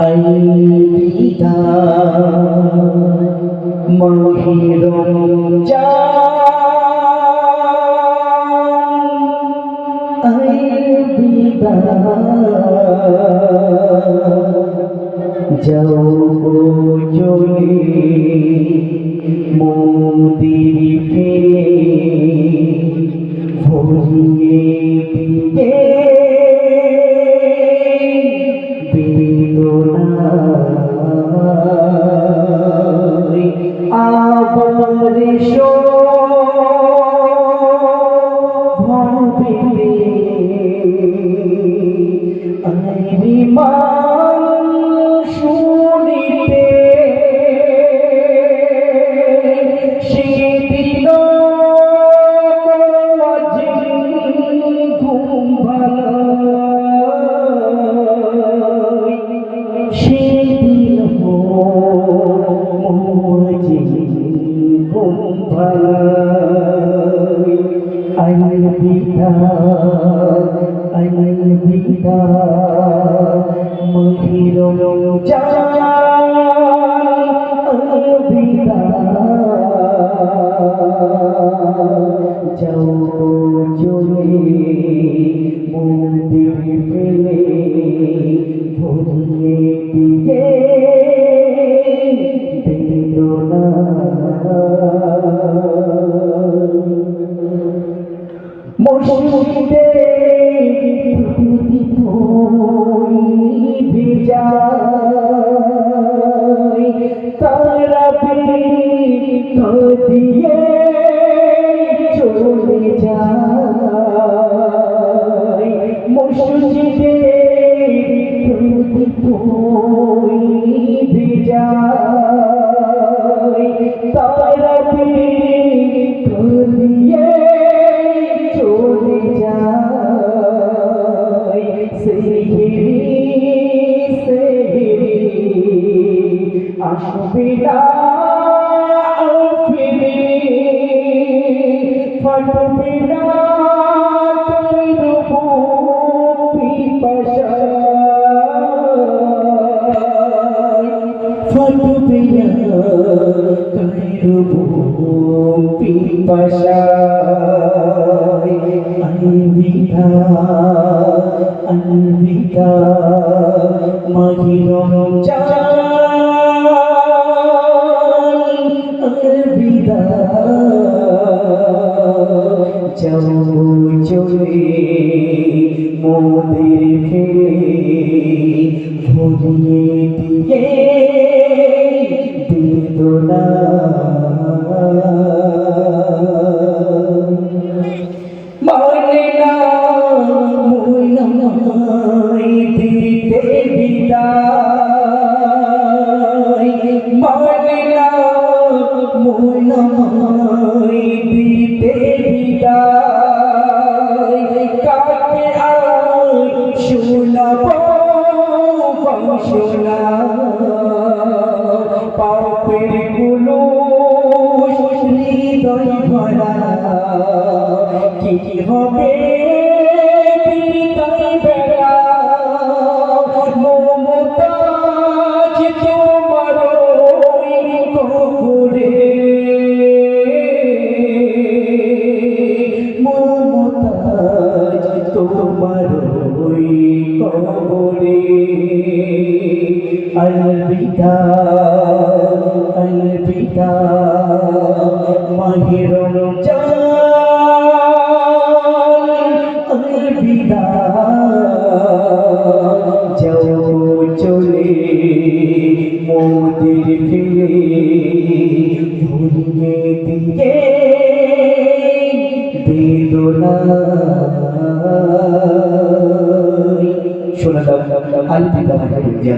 अलविदा माहे रमजान अलविदा जाओ चले मोदिर फेरे ভরিয়ে দিতে বেদনায় আবার এসো ভাবিতে আইরি মান শুনিতে সেদিন সেদিন अलविदा अलविदा माहे रमजान अलविदा जाओ चले मोदिर फेरे ভরিয়ে দিয়ে বেদনা মসজিদে প্রদীপ ভিজা তারাবি দিয়ে চলে যায় মসজিদে প্রদীপ ভিজা তারাবি দিয়ে চলে যায় সেহরি সেহরি আসবে না ফিরে ফাটবে না ফাটবে না পিপাসায় अलविदा अलविदा माहे रमजान अलविदा जाओ चले मोदिर फेरे ভরিয়ে দিয়ে বেদনা মানে না মনায় দিতে বিদায় মানে না মনায় দিতে বিদায় কাকে আর শোনাবো শোনা পাপের গুলো হৃদয় ভরা কি হবে বিদায় বেলা মমতাজ তোমার কবরে মমতাজ তোমার কবরে अलविदा अलविदा माहे रमजान अलविदा जाओ चले मोदिर फेरे ভরিয়ে দিয়ে বেদনা শোনা দাও अलविदा।